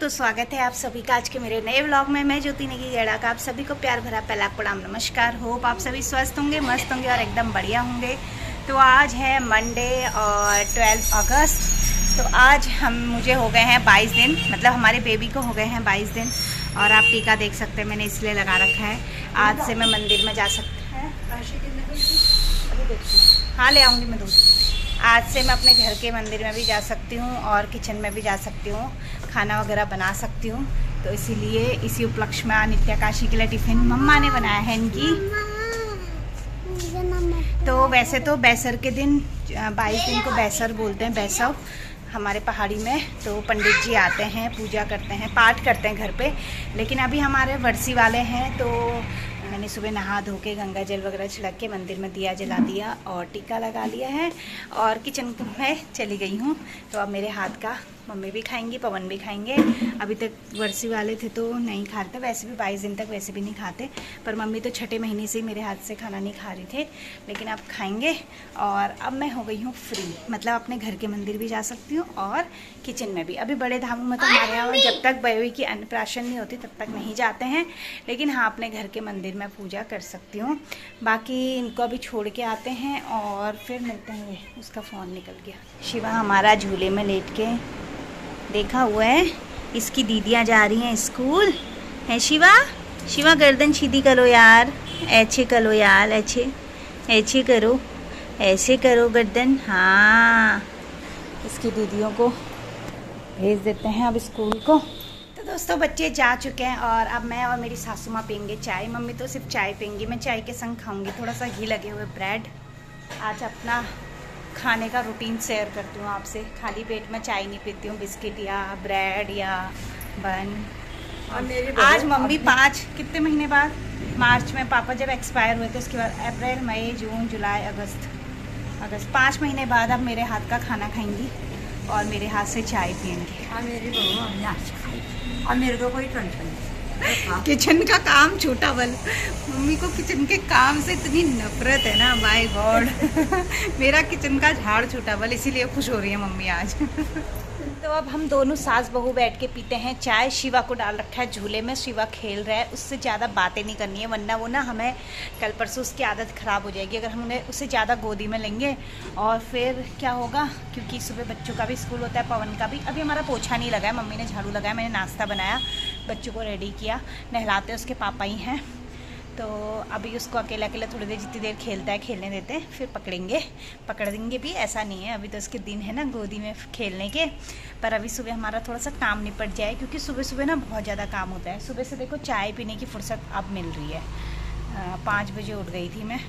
तो स्वागत है आप सभी का आज के मेरे नए व्लॉग में। मैं ज्योति नेगी गेड़ा का आप सभी को प्यार भरा पहला प्रणाम नमस्कार। होप आप सभी स्वस्थ होंगे, मस्त होंगे और एकदम बढ़िया होंगे। तो आज है मंडे और 12 अगस्त। तो आज मुझे हो गए हैं 22 दिन, मतलब हमारे बेबी को हो गए हैं 22 दिन। और आप टीका देख सकते हैं, मैंने इसलिए लगा रखा है। आज से मैं मंदिर में जा सकती हूँ। हाँ ले आऊँगी मैं दूध। आज से मैं अपने घर के मंदिर में भी जा सकती हूँ और किचन में भी जा सकती हूँ, खाना वगैरह बना सकती हूँ। तो इसीलिए इसी उपलक्ष्य में नित्या काशी के लिए टिफ़िन मम्मा ने बनाया है इनकी। तो वैसे तो बैसर के दिन 22 दिन को बैसर बोलते हैं, बैसव हमारे पहाड़ी में। तो पंडित जी आते हैं, पूजा करते हैं, पाठ करते हैं घर पे। लेकिन अभी हमारे वर्सी वाले हैं, तो मैंने सुबह नहा धो के गंगा जल वगैरह छिड़क के मंदिर में दिया जला दिया और टीका लगा लिया है और किचन में चली गई हूँ। तो अब मेरे हाथ का मम्मी भी खाएंगी, पवन भी खाएंगे। अभी तक वर्सी वाले थे तो नहीं खाते, वैसे भी 22 दिन तक वैसे भी नहीं खाते। पर मम्मी तो छठे महीने से ही मेरे हाथ से खाना नहीं खा रहे थे, लेकिन अब खाएंगे। और अब मैं हो गई हूँ फ्री, मतलब अपने घर के मंदिर भी जा सकती हूँ और किचन में भी। अभी बड़े धामों में तो हमारे यहाँ जब तक बेबी की अन्नप्राशन नहीं होती तब तक नहीं जाते हैं, लेकिन हाँ अपने घर के मंदिर में पूजा कर सकती हूँ। बाकी इनको अभी छोड़ के आते हैं और फिर मिलते हैं। उसका फ़ोन निकल गया। शिवा हमारा झूले में लेट के देखा हुआ है। इसकी दीदियाँ जा रही हैं स्कूल, है शिवा? शिवा गर्दन सीधी करो यार, ऐसे करो यार, ऐसे करो, ऐसे करो गर्दन। हाँ इसकी दीदियों को भेज देते हैं अब स्कूल को। तो दोस्तों बच्चे जा चुके हैं और अब मैं और मेरी सासू माँ पियेंगे चाय। मम्मी तो सिर्फ चाय पियेंगी, मैं चाय के संग खाऊंगी थोड़ा सा घी लगे हुए ब्रेड। आज अपना खाने का रूटीन शेयर करती हूँ आपसे। खाली पेट में चाय नहीं पीती हूँ, बिस्किट या ब्रेड या बन। आज मम्मी 5 कितने महीने बाद, मार्च में पापा जब एक्सपायर हुए थे, उसके बाद अप्रैल मई जून जुलाई अगस्त 5 महीने बाद अब मेरे हाथ का खाना खाएंगी और मेरे हाथ से चाय पियेंगी। और मेरे को कोई टेंशन नहीं। किचन का काम छोटा बल, मम्मी को किचन के काम से इतनी नफरत है ना, माय गॉड। मेरा किचन का झाड़ छोटा बल, इसीलिए खुश हो रही है मम्मी आज। तो अब हम दोनों सास बहू बैठ के पीते हैं चाय। शिवा को डाल रखा है झूले में, शिवा खेल रहा है। उससे ज़्यादा बातें नहीं करनी है, वरना वो ना हमें कल परसों उसकी आदत ख़राब हो जाएगी अगर हम उन्हें उससे ज़्यादा गोदी में लेंगे। और फिर क्या होगा, क्योंकि सुबह बच्चों का भी स्कूल होता है, पवन का भी। अभी हमारा पोछा नहीं लगा है, मम्मी ने झाड़ू लगाया, मैंने नाश्ता बनाया, बच्चों को रेडी किया, नहलाते उसके पापा ही हैं। तो अभी उसको अकेला थोड़ी देर, जितनी देर खेलता है खेलने देते हैं, फिर पकड़ देंगे भी। ऐसा नहीं है, अभी तो उसके दिन है ना गोदी में खेलने के। पर अभी सुबह हमारा थोड़ा सा काम निपट जाए, क्योंकि सुबह ना बहुत ज़्यादा काम होता है। सुबह से देखो चाय पीने की फुर्सत अब मिल रही है। 5 बजे उठ गई थी मैं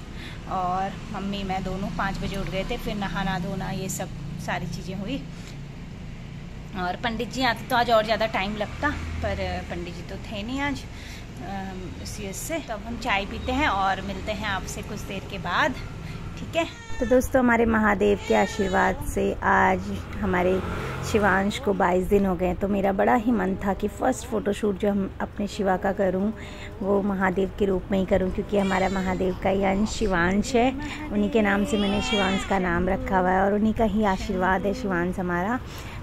और मम्मी मैं दोनों 5 बजे उठ गए थे। फिर नहाना धोना ये सब सारी चीज़ें हुई। और पंडित जी आते तो आज और ज़्यादा टाइम लगता, पर पंडित जी तो थे नहीं आज इस वजह से। तो अब हम चाय पीते हैं और मिलते हैं आपसे कुछ देर के बाद, ठीक है? तो दोस्तों हमारे महादेव के आशीर्वाद से आज हमारे शिवांश को 22 दिन हो गए। तो मेरा बड़ा ही मन था कि फ़र्स्ट फ़ोटोशूट जो हम अपने शिवा का करूं वो महादेव के रूप में ही करूं, क्योंकि हमारा महादेव का ही अंश शिवांश है। उन्हीं के नाम से मैंने शिवांश का नाम रखा हुआ है और उन्हीं का ही आशीर्वाद है शिवांश हमारा।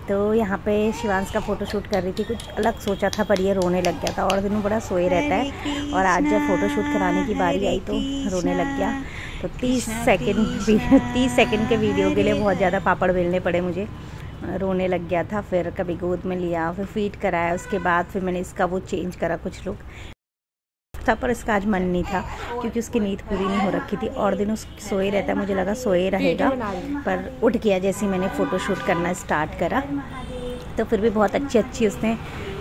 तो यहाँ पे शिवांश का फ़ोटोशूट कर रही थी, कुछ अलग सोचा था पर ये रोने लग गया था और दिनों बड़ा सोए रहता है। और आज जब फ़ोटोशूट कराने की बारी आई तो रोने लग गया। तो 30 सेकंड के वीडियो के लिए बहुत ज़्यादा पापड़ बेलने पड़े मुझे, रोने लग गया था। फिर कभी गोद में लिया, फिर फीड कराया, उसके बाद फिर मैंने इसका वो चेंज करा कुछ लोग था। पर इसका आज मन नहीं था क्योंकि उसकी नींद पूरी नहीं हो रखी थी और दिन उस सोए रहता है, मुझे लगा सोए रहेगा, पर उठ गया जैसे मैंने फ़ोटोशूट करना स्टार्ट करा। तो फिर भी बहुत अच्छी उसने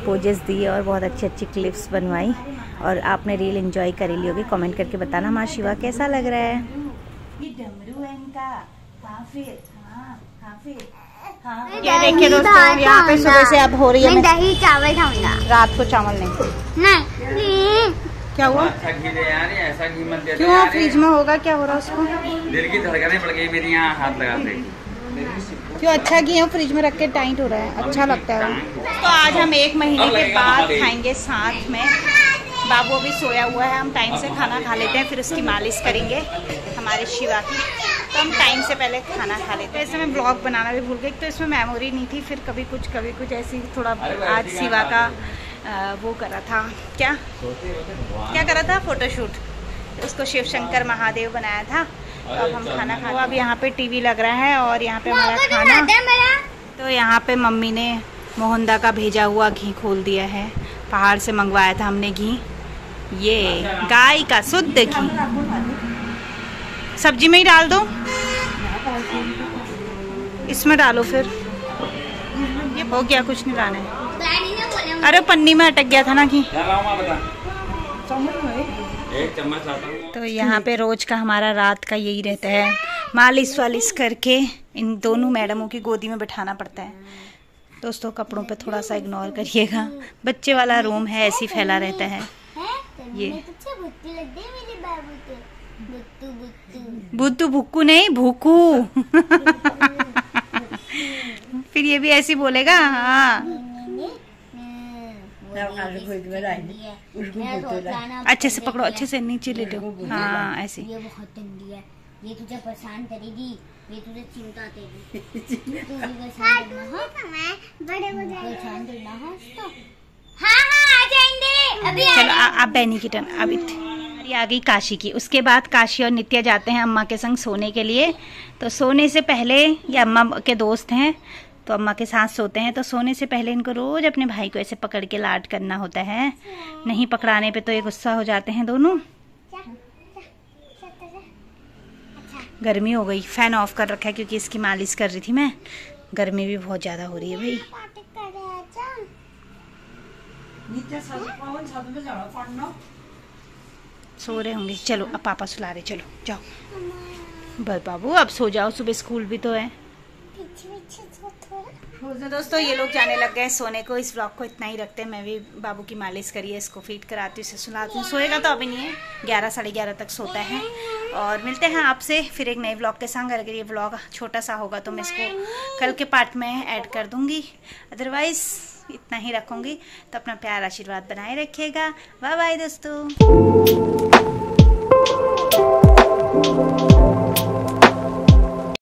पोजेस दी और बहुत अच्छी क्लिप्स बनवाई। और आपने रील एंजॉय करी ली होगी, कमेंट करके बताना माँ शिवा कैसा लग रहा है। ये देखिए दोस्तों, यहाँ पे सुबह से अब हो रही है। मैं दही चावल खाऊंगा, रात को चावल नहीं। क्या हुआ? अच्छा घी दे यार, ऐसा घी मत दे। क्यों फ्रिज में होगा, क्या हो रहा है उसको? दिल की धड़कनें बढ़ गई मेरी यहाँ हाथ लगाते। क्यों? अच्छा घी है, फ्रिज में रख के टाइट हो रहा है, अच्छा लगता है। तो आज हम 1 महीने के बाद खाएंगे साथ में। बाबू अभी सोया हुआ है, हम टाइम से खाना खा लेते हैं, फिर उसकी मालिश करेंगे हमारे शिवा की। तो हम टाइम से पहले खाना खा लेते हैं। ऐसे मैं ब्लॉग बनाना भी भूल गई, तो इसमें मेमोरी नहीं थी। फिर कभी कुछ ऐसी थोड़ा आज शिवा का वो करा था, क्या करा था, फोटोशूट। उसको शिव शंकर महादेव बनाया था। तो अब हम खाना खा, अब यहाँ पे टीवी लग रहा है और यहाँ पे हमारा खाना। तो यहाँ पे मम्मी ने मोहनदा का भेजा हुआ घी खोल दिया है। पहाड़ से मंगवाया था हमने घी, ये गाय का शुद्ध घी। सब्जी में ही डाल दो, इसमें डालो फिर। ये हो गया, कुछ नहीं डालना है। अरे पन्नी में अटक गया था ना घी। तो यहाँ पे रोज का हमारा रात का यही रहता है, मालिश वालिश करके इन दोनों मैडमों की गोदी में बिठाना पड़ता है। दोस्तों कपड़ों पे थोड़ा सा इग्नोर करिएगा, बच्चे वाला रूम है, ऐसी फैला रहता है। ये बुत्तू भुक्कू नहीं, भूकू। फिर ये भी ऐसी बोलेगा। हाँ अच्छे से पकड़ो, अच्छे से नीचे ले लो। हाँ ऐसे। ये बहुत गंदी है, ये तुझे परेशान करेगी, ये तुझे चिंता देगी। तू भी परेशान करना है उसको। हाँ आ जाएंगे अभी। चलो आप बैनी की टर्न। अब आ गई काशी की। उसके बाद काशी और नित्या जाते हैं अम्मा के संग सोने के लिए। तो सोने से पहले, ये अम्मा के दोस्त हैं तो अम्मा के साथ सोते हैं। तो सोने से पहले इनको रोज अपने भाई को ऐसे पकड़ के लाड करना होता है, नहीं पकड़ाने पे तो ये गुस्सा हो जाते हैं दोनों। गर्मी हो गई, फैन ऑफ कर रखा है क्योंकि इसकी मालिश कर रही थी मैं। गर्मी भी बहुत ज्यादा हो रही है भाई। सो रहे होंगे। चलो अब पापा सुला रहे, चलो जाओ। बस बाबू अब सो जाओ, सुबह स्कूल भी तो है। तो दोस्तों ये लोग जाने लग गए सोने को। इस ब्लॉग को इतना ही रखते हैं। मैं भी बाबू की मालिश करिए, इसको फीड कराती हूँ, इसे सुलाती हूँ। सोएगा तो अभी नहीं है, 11 साढ़े 11 तक सोता है। और मिलते हैं आपसे फिर एक नए ब्लॉग के संग। अगर ये ब्लॉग छोटा सा होगा तो मैं इसको कल के पार्ट में ऐड कर दूँगी, अदरवाइज इतना ही रखूँगी। तो अपना प्यार आशीर्वाद बनाए रखिएगा। बाय बाय दोस्तों।